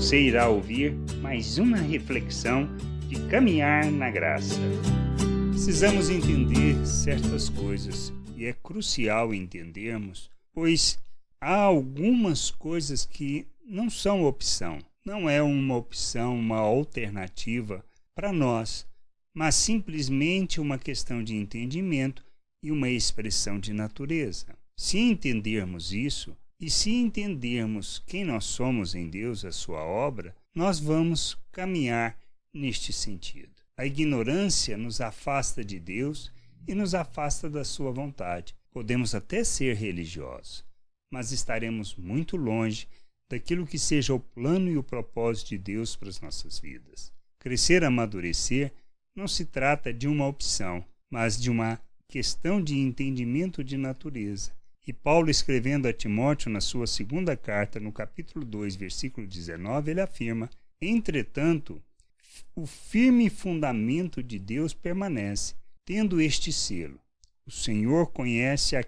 Você irá ouvir mais uma reflexão de caminhar na graça. Precisamos entender certas coisas e é crucial entendermos, pois há algumas coisas que não são opção. Não é uma opção, uma alternativa para nós, mas simplesmente uma questão de entendimento e uma expressão de natureza. Se entendermos isso, e se entendermos quem nós somos em Deus, a sua obra, nós vamos caminhar neste sentido. A ignorância nos afasta de Deus e nos afasta da sua vontade. Podemos até ser religiosos, mas estaremos muito longe daquilo que seja o plano e o propósito de Deus para as nossas vidas. Crescer, amadurecer, não se trata de uma opção, mas de uma questão de entendimento de natureza. E Paulo, escrevendo a Timóteo na sua segunda carta, no capítulo 2, versículo 19, ele afirma: entretanto, o firme fundamento de Deus permanece, tendo este selo: o Senhor conhece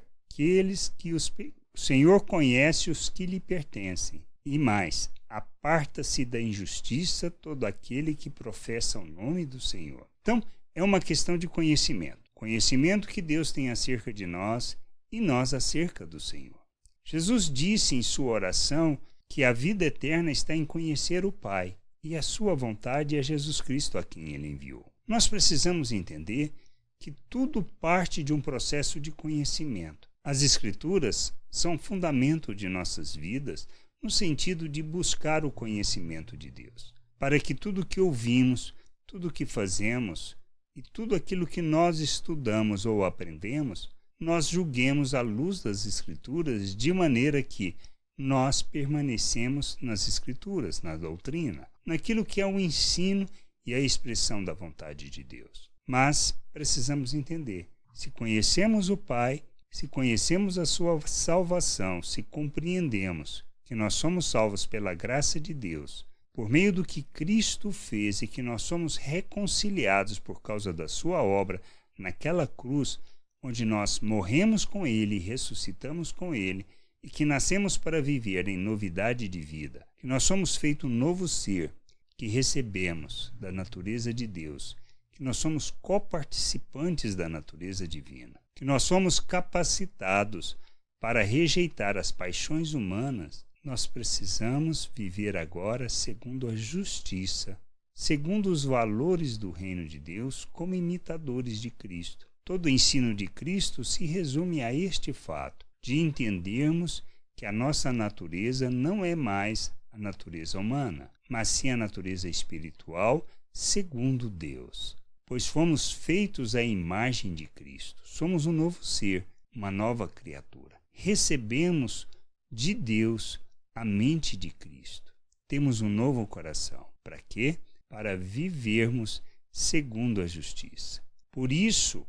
os que lhe pertencem. E mais, aparta-se da injustiça todo aquele que professa o nome do Senhor. Então, é uma questão de conhecimento. Conhecimento que Deus tem acerca de nós e nós acerca do Senhor. Jesus disse em sua oração que a vida eterna está em conhecer o Pai, e a sua vontade é Jesus Cristo a quem ele enviou. Nós precisamos entender que tudo parte de um processo de conhecimento. As Escrituras são fundamento de nossas vidas no sentido de buscar o conhecimento de Deus, para que tudo que ouvimos, tudo que fazemos e tudo aquilo que nós estudamos ou aprendemos, nós julguemos à luz das Escrituras de maneira que nós permanecemos nas Escrituras, na doutrina, naquilo que é o ensino e a expressão da vontade de Deus. Mas precisamos entender, se conhecemos o Pai, se conhecemos a sua salvação, se compreendemos que nós somos salvos pela graça de Deus, por meio do que Cristo fez e que nós somos reconciliados por causa da sua obra naquela cruz, onde nós morremos com Ele e ressuscitamos com Ele, e que nascemos para viver em novidade de vida, que nós somos feito um novo ser, que recebemos da natureza de Deus, que nós somos coparticipantes da natureza divina, que nós somos capacitados para rejeitar as paixões humanas, nós precisamos viver agora segundo a justiça, segundo os valores do reino de Deus, como imitadores de Cristo. Todo o ensino de Cristo se resume a este fato, de entendermos que a nossa natureza não é mais a natureza humana, mas sim a natureza espiritual segundo Deus. Pois fomos feitos à imagem de Cristo. Somos um novo ser, uma nova criatura. Recebemos de Deus a mente de Cristo. Temos um novo coração. Para quê? Para vivermos segundo a justiça. Por isso,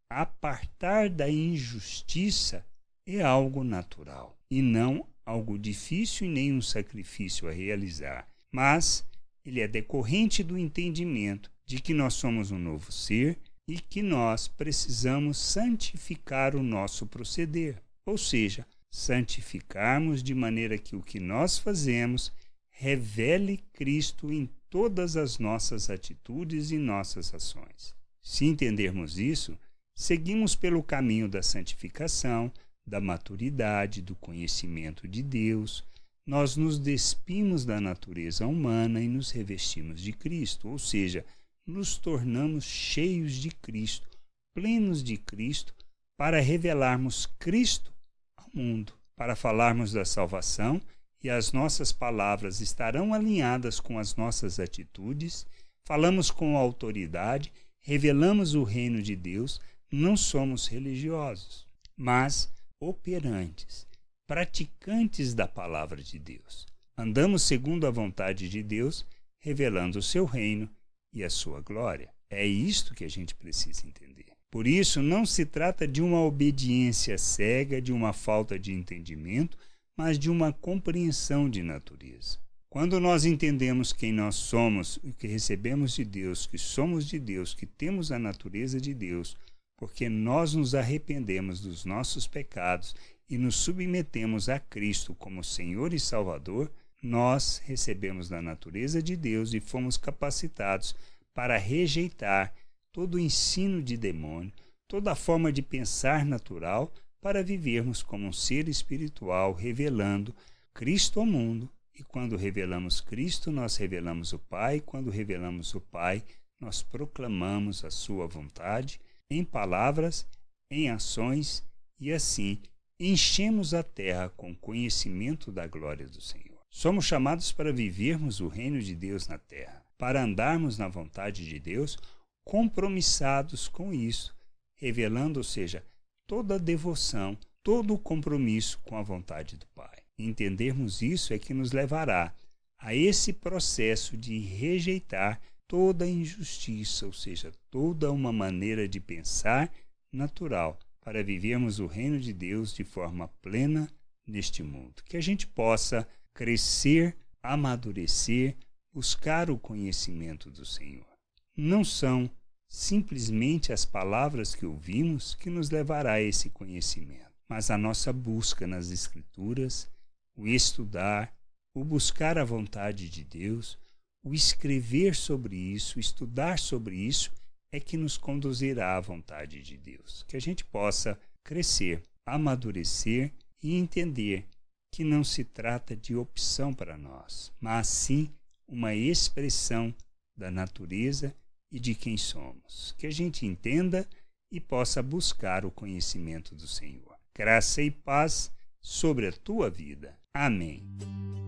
apartar da injustiça é algo natural e não algo difícil e nem um sacrifício a realizar, mas ele é decorrente do entendimento de que nós somos um novo ser e que nós precisamos santificar o nosso proceder, ou seja, santificarmos de maneira que o que nós fazemos revele Cristo em todas as nossas atitudes e nossas ações. Se entendermos isso, seguimos pelo caminho da santificação, da maturidade, do conhecimento de Deus. Nós nos despimos da natureza humana e nos revestimos de Cristo, ou seja, nos tornamos cheios de Cristo, plenos de Cristo, para revelarmos Cristo ao mundo, para falarmos da salvação, e as nossas palavras estarão alinhadas com as nossas atitudes, falamos com autoridade, revelamos o reino de Deus. Não somos religiosos, mas operantes, praticantes da palavra de Deus. Andamos segundo a vontade de Deus, revelando o seu reino e a sua glória. É isto que a gente precisa entender. Por isso, não se trata de uma obediência cega, de uma falta de entendimento, mas de uma compreensão de natureza. Quando nós entendemos quem nós somos, o que recebemos de Deus, que somos de Deus, que temos a natureza de Deus, porque nós nos arrependemos dos nossos pecados e nos submetemos a Cristo como Senhor e Salvador, nós recebemos da natureza de Deus e fomos capacitados para rejeitar todo o ensino de demônio, toda a forma de pensar natural, para vivermos como um ser espiritual, revelando Cristo ao mundo. E quando revelamos Cristo, nós revelamos o Pai. Quando revelamos o Pai, nós proclamamos a sua vontade em palavras, em ações, e assim enchemos a terra com conhecimento da glória do Senhor. Somos chamados para vivermos o reino de Deus na terra, para andarmos na vontade de Deus, compromissados com isso, revelando, ou seja, toda a devoção, todo o compromisso com a vontade do Pai. Entendermos isso é que nos levará a esse processo de rejeitar toda a injustiça, ou seja, toda uma maneira de pensar natural, para vivermos o reino de Deus de forma plena neste mundo. Que a gente possa crescer, amadurecer, buscar o conhecimento do Senhor. Não são simplesmente as palavras que ouvimos que nos levará a esse conhecimento, mas a nossa busca nas Escrituras, o estudar, o buscar a vontade de Deus, o escrever sobre isso, o estudar sobre isso, é que nos conduzirá à vontade de Deus. Que a gente possa crescer, amadurecer e entender que não se trata de opção para nós, mas sim uma expressão da natureza e de quem somos. Que a gente entenda e possa buscar o conhecimento do Senhor. Graça e paz sobre a tua vida. Amém.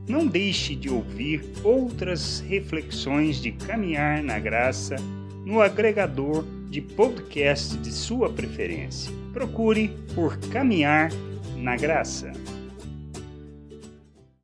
Não deixe de ouvir outras reflexões de caminhar na graça no agregador de podcast de sua preferência. Procure por Caminhar na Graça.